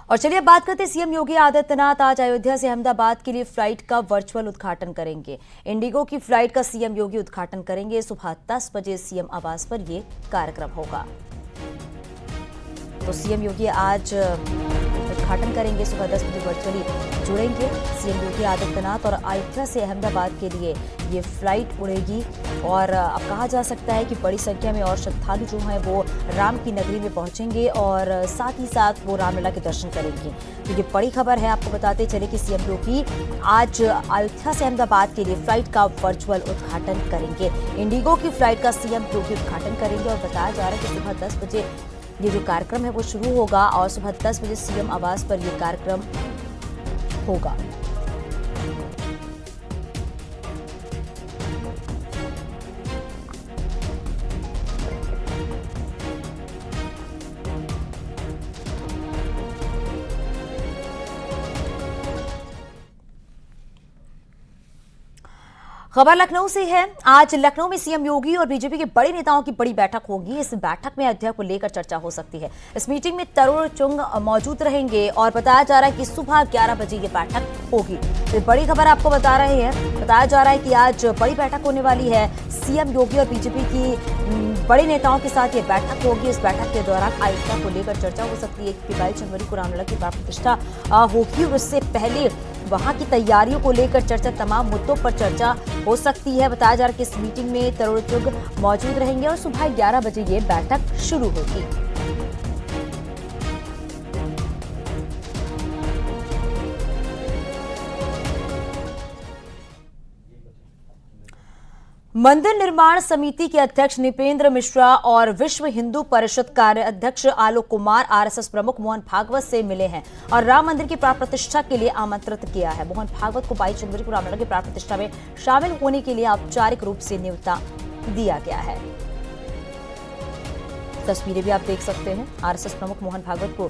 और चलिए बात करते हैं सीएम योगी आदित्यनाथ आज अयोध्या से अहमदाबाद के लिए फ्लाइट का वर्चुअल उद्घाटन करेंगे। इंडिगो की फ्लाइट का सीएम योगी उद्घाटन करेंगे। सुबह 10 बजे सीएम आवास पर यह कार्यक्रम होगा। तो सीएम योगी आज उद्घाटन करेंगे, सुबह 10 बजे वर्चुअली जुड़ेंगे सीएम योगी आदित्यनाथ और अयोध्या से अहमदाबाद के लिए ये फ्लाइट उड़ेगी। और अब कहा जा सकता है कि बड़ी संख्या में और श्रद्धालु जो हैं वो राम की नगरी में पहुंचेंगे और साथ ही साथ वो रामलला के दर्शन करेंगे। तो ये बड़ी खबर है। आपको बताते चले कि सीएम योगी आज अयोध्या से अहमदाबाद के लिए फ्लाइट का वर्चुअल उद्घाटन करेंगे। इंडिगो की फ्लाइट का सीएम योगी उद्घाटन करेंगे और बताया जा रहा है कि सुबह 10 बजे ये जो कार्यक्रम है वो शुरू होगा और सुबह 10 बजे सीएम आवास पर यह कार्यक्रम होगा। खबर लखनऊ से है। आज लखनऊ में सीएम योगी और बीजेपी के बड़े नेताओं की बड़ी बैठक होगी। इस बैठक में अयोध्या को लेकर चर्चा हो सकती है। इस मीटिंग में तरुण चुंग मौजूद रहेंगे और बताया जा रहा है कि सुबह 11 बजे ये बैठक होगी। तो बड़ी खबर आपको बता रहे हैं। बताया जा रहा है कि आज बड़ी बैठक होने वाली है। सीएम योगी और बीजेपी की बड़े नेताओं के साथ ये बैठक होगी। इस बैठक के दौरान अयोध्या को लेकर चर्चा हो सकती है कि 22 जनवरी को रामलला की प्राण प्रतिष्ठा होगी और उससे पहले वहां की तैयारियों को लेकर चर्चा, तमाम मुद्दों पर चर्चा हो सकती है। बताया जा रहा है कि इस मीटिंग में तरुण चुग मौजूद रहेंगे और सुबह 11 बजे ये बैठक शुरू होगी। मंदिर निर्माण समिति के अध्यक्ष नृपेंद्र मिश्रा और विश्व हिंदू परिषद कार्याध्यक्ष आलोक कुमार आरएसएस प्रमुख मोहन भागवत से मिले हैं और राम मंदिर की प्राण प्रतिष्ठा के लिए आमंत्रित किया है। मोहन भागवत को 22 जनवरी को रामलला की प्राण प्रतिष्ठा में शामिल होने के लिए औपचारिक रूप से न्योता दिया गया है। तस्वीरें भी आप देख सकते हैं। आरएसएस प्रमुख मोहन भागवत को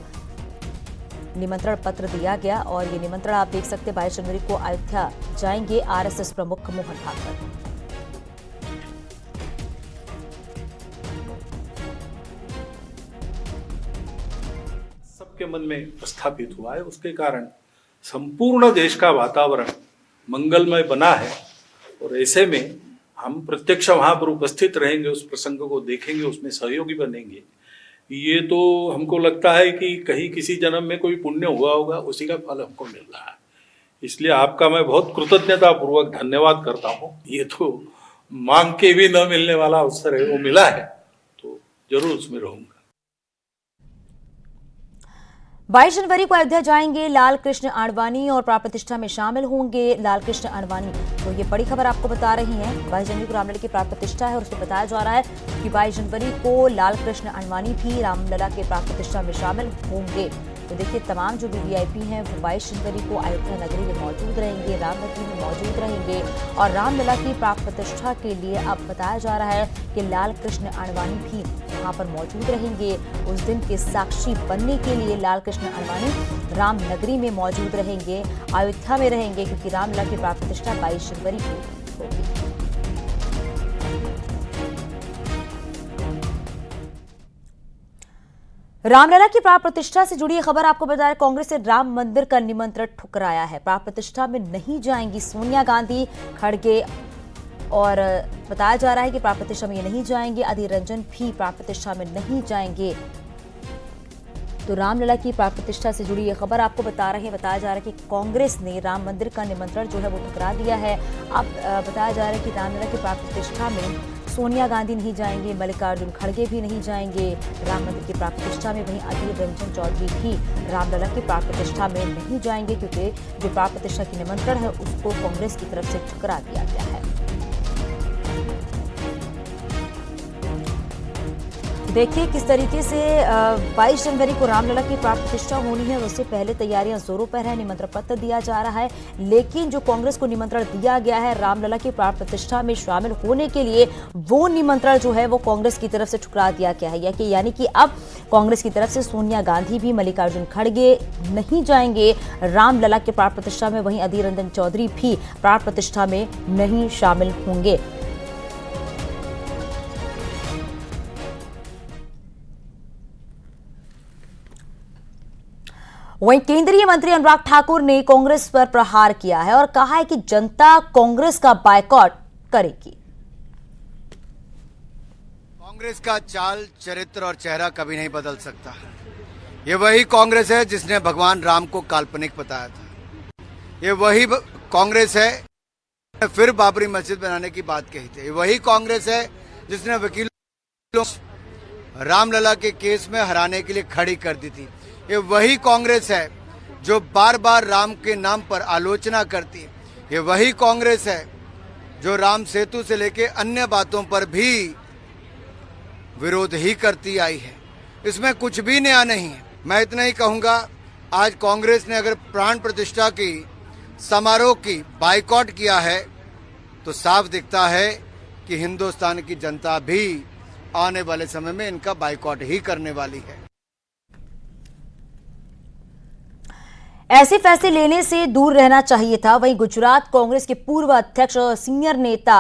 निमंत्रण पत्र दिया गया और ये निमंत्रण आप देख सकते हैं। 22 जनवरी को अयोध्या जाएंगे आरएसएस प्रमुख मोहन भागवत। सबके मन में स्थापित हुआ है। उसके कारण संपूर्ण देश का वातावरण मंगलमय बना है और ऐसे में हम प्रत्यक्ष वहां पर उपस्थित रहेंगे, उस प्रसंग को देखेंगे, उसमें सहयोगी बनेंगे। ये तो हमको लगता है कि कहीं किसी जन्म में कोई पुण्य हुआ होगा, उसी का फल हमको मिल रहा है। इसलिए आपका मैं बहुत कृतज्ञता पूर्वक धन्यवाद करता हूँ। ये तो मांग के भी न मिलने वाला अवसर है, वो मिला है तो जरूर उसमें रहूंगा। 22 जनवरी को अयोध्या जाएंगे लाल कृष्ण आडवाणी और प्राण प्रतिष्ठा में शामिल होंगे लाल कृष्ण आडवाणी। तो ये बड़ी खबर आपको बता रही हैं। 22 जनवरी को रामलला की प्राण प्रतिष्ठा है और उसमें बताया जा रहा है कि 22 जनवरी को लाल कृष्ण आडवाणी भी रामलला के प्राण प्रतिष्ठा में शामिल होंगे। तो देखिए, तमाम जो भी वीआईपी हैं वो 22 जनवरी को अयोध्या नगरी में मौजूद रहेंगे, राम नगरी में मौजूद रहेंगे और रामलला की प्राण प्रतिष्ठा के लिए अब बताया जा रहा है कि लाल कृष्ण आडवाणी भी वहां पर मौजूद रहेंगे। उस दिन के साक्षी बनने के लिए लाल कृष्ण आडवाणी राम नगरी में मौजूद रहेंगे, अयोध्या में रहेंगे, क्योंकि रामलला की प्राण प्रतिष्ठा 22 जनवरी को होगी। रामलला की प्राण प्रतिष्ठा से जुड़ी खबर आपको बता रहे, कांग्रेस ने राम मंदिर का निमंत्रण ठुकराया है। प्राण प्रतिष्ठा में नहीं जाएंगी सोनिया गांधी, खड़गे और बताया जा रहा है कि प्राण प्रतिष्ठा में ये नहीं जाएंगे। अधीर रंजन भी प्राण प्रतिष्ठा में नहीं जाएंगे। तो रामलला की प्राण प्रतिष्ठा से जुड़ी ये खबर आपको बता रहे हैं। बताया जा रहा है कि कांग्रेस ने राम मंदिर का निमंत्रण जो है वो ठुकरा दिया है। अब बताया जा रहा है कि रामलला की प्राण प्रतिष्ठा में सोनिया गांधी नहीं जाएंगे, मल्लिकार्जुन खड़गे भी नहीं जाएंगे राम मंदिर की प्राण प्रतिष्ठा में। वहीं अधीर रंजन चौधरी भी रामलला की प्राण प्रतिष्ठा में नहीं जाएंगे, क्योंकि जो प्राण प्रतिष्ठा की निमंत्रण है उसको कांग्रेस की तरफ से ठुकरा दिया गया है। देखिए किस तरीके से 22 जनवरी को रामलला की प्राण प्रतिष्ठा होनी है, उससे पहले तैयारियां जोरों पर है। निमंत्रण पत्र दिया जा रहा है, लेकिन जो कांग्रेस को निमंत्रण दिया गया है रामलला की प्राण प्रतिष्ठा में शामिल होने के लिए, वो निमंत्रण जो है वो कांग्रेस की तरफ से ठुकरा दिया गया है। यानी कि अब कांग्रेस की तरफ से सोनिया गांधी भी, मल्लिकार्जुन खड़गे नहीं जाएंगे रामलला की प्राण प्रतिष्ठा में। वहीं अधीर रंजन चौधरी भी प्राण प्रतिष्ठा में नहीं शामिल होंगे। वहीं केंद्रीय मंत्री अनुराग ठाकुर ने कांग्रेस पर प्रहार किया है और कहा है कि जनता कांग्रेस का बायकॉट करेगी। कांग्रेस का चाल, चरित्र और चेहरा कभी नहीं बदल सकता। ये वही कांग्रेस है जिसने भगवान राम को काल्पनिक बताया था। ये वही कांग्रेस है फिर बाबरी मस्जिद बनाने की बात कही थी। ये वही कांग्रेस है जिसने वकीलों रामलला के केस में हराने के लिए खड़ी कर दी थी। ये वही कांग्रेस है जो बार बार राम के नाम पर आलोचना करती है। ये वही कांग्रेस है जो राम सेतु से लेके अन्य बातों पर भी विरोध ही करती आई है। इसमें कुछ भी नया नहीं है। मैं इतना ही कहूंगा, आज कांग्रेस ने अगर प्राण प्रतिष्ठा की समारोह की बाइकॉट किया है तो साफ दिखता है कि हिंदुस्तान की जनता भी आने वाले समय में इनका बाइकॉट ही करने वाली है। ऐसे फैसले लेने से दूर रहना चाहिए था। वहीं गुजरात कांग्रेस के पूर्व अध्यक्ष और सीनियर नेता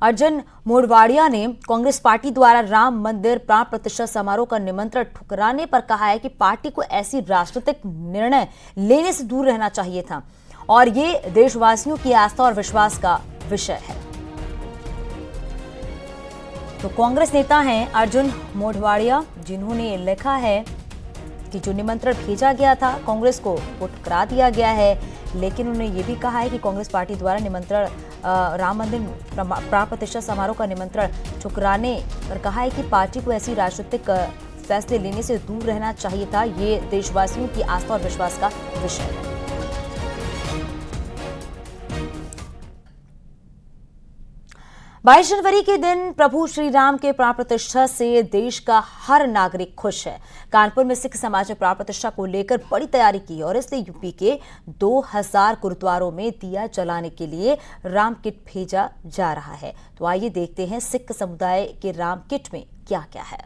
अर्जुन मोढवाडिया ने कांग्रेस पार्टी द्वारा राम मंदिर प्राण प्रतिष्ठा समारोह का निमंत्रण ठुकराने पर कहा है कि पार्टी को ऐसी राजनीतिक निर्णय लेने से दूर रहना चाहिए था और ये देशवासियों की आस्था और विश्वास का विषय है। तो कांग्रेस नेता हैं अर्जुन मोढवाडिया, जिन्होंने लिखा है कि जो निमंत्रण भेजा गया था कांग्रेस को वो ठुकरा दिया गया है, लेकिन उन्होंने ये भी कहा है कि कांग्रेस पार्टी द्वारा निमंत्रण राम मंदिर प्राण प्रतिष्ठा समारोह का निमंत्रण ठुकराने पर कहा है कि पार्टी को ऐसी राजनीतिक फैसले लेने से दूर रहना चाहिए था। ये देशवासियों की आस्था और विश्वास का विषय है। 22 जनवरी के दिन प्रभु श्री राम के प्राण प्रतिष्ठा से देश का हर नागरिक खुश है। कानपुर में सिख समाज ने प्राण प्रतिष्ठा को लेकर बड़ी तैयारी की और इसलिए यूपी के 2000 गुरुद्वारों में दिया जलाने के लिए राम किट भेजा जा रहा है। तो आइए देखते हैं सिख समुदाय के राम किट में क्या क्या है।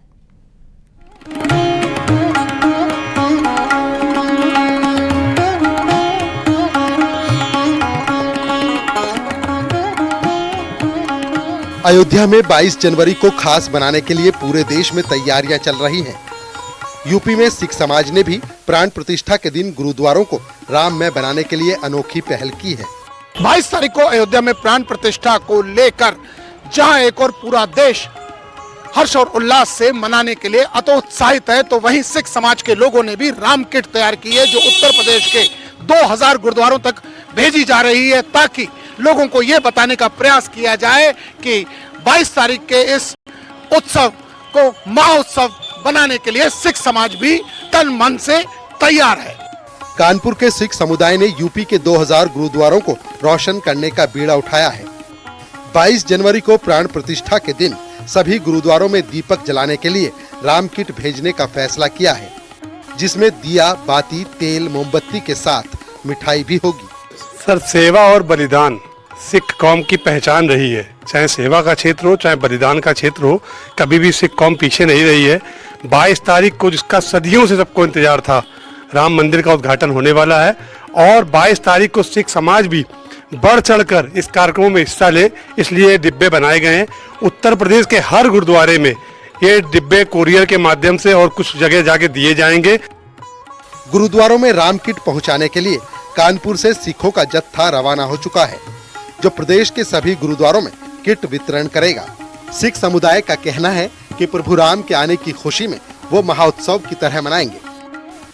अयोध्या में 22 जनवरी को खास बनाने के लिए पूरे देश में तैयारियां चल रही हैं। यूपी में सिख समाज ने भी प्राण प्रतिष्ठा के दिन गुरुद्वारों को राममय बनाने के लिए अनोखी पहल की है। 22 तारीख को अयोध्या में प्राण प्रतिष्ठा को लेकर जहां एक और पूरा देश हर्ष और उल्लास से मनाने के लिए अतोत्साहित है, तो वहीं सिख समाज के लोगों ने भी राम किट तैयार की है, जो उत्तर प्रदेश के 2000 गुरुद्वारों तक भेजी जा रही है, ताकि लोगों को ये बताने का प्रयास किया जाए कि 22 तारीख के इस उत्सव को महोत्सव बनाने के लिए सिख समाज भी तन मन से तैयार है। कानपुर के सिख समुदाय ने यूपी के 2000 गुरुद्वारों को रोशन करने का बीड़ा उठाया है। 22 जनवरी को प्राण प्रतिष्ठा के दिन सभी गुरुद्वारों में दीपक जलाने के लिए राम किट भेजने का फैसला किया है, जिसमें दिया, बाती, तेल, मोमबत्ती के साथ मिठाई भी होगी। सर, सेवा और बलिदान सिख कौम की पहचान रही है। चाहे सेवा का क्षेत्र हो, चाहे बलिदान का क्षेत्र हो, कभी भी सिख कौम पीछे नहीं रही है। 22 तारीख को जिसका सदियों से सबको इंतजार था, राम मंदिर का उद्घाटन होने वाला है और 22 तारीख को सिख समाज भी बढ़ चढ़कर इस कार्यक्रम में हिस्सा ले, इसलिए डिब्बे बनाए गए हैं। उत्तर प्रदेश के हर गुरुद्वारे में ये डिब्बे कोरियर के माध्यम से और कुछ जगह जाके दिए जाएंगे। गुरुद्वारों में राम किट पहुंचाने के लिए कानपुर से सिखों का जत्था रवाना हो चुका है, जो प्रदेश के सभी गुरुद्वारों में किट वितरण करेगा। सिख समुदाय का कहना है कि प्रभु राम के आने की खुशी में वो महाउत्सव की तरह मनाएंगे।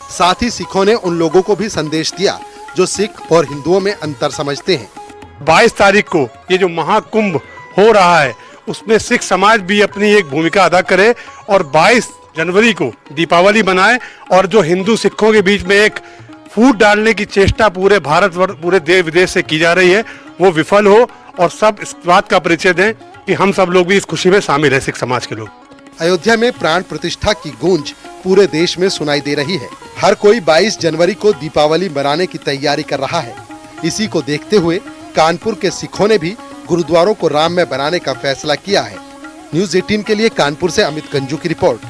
साथ ही सिखों ने उन लोगों को भी संदेश दिया जो सिख और हिंदुओं में अंतर समझते हैं। 22 तारीख को ये जो महाकुंभ हो रहा है, उसमें सिख समाज भी अपनी एक भूमिका अदा करे और 22 जनवरी को दीपावली बनाए और जो हिंदू सिखों के बीच में एक फूट डालने की चेष्टा पूरे भारत पूरे देश विदेश से की जा रही है, वो विफल हो और सब इस बात का परिचय दें कि हम सब लोग भी इस खुशी में शामिल हैं, सिख समाज के लोग। अयोध्या में प्राण प्रतिष्ठा की गूंज पूरे देश में सुनाई दे रही है। हर कोई 22 जनवरी को दीपावली मनाने की तैयारी कर रहा है। इसी को देखते हुए कानपुर के सिखों ने भी गुरुद्वारों को राममय बनाने का फैसला किया है। न्यूज़ 18 के लिए कानपुर से अमित गंजू की रिपोर्ट।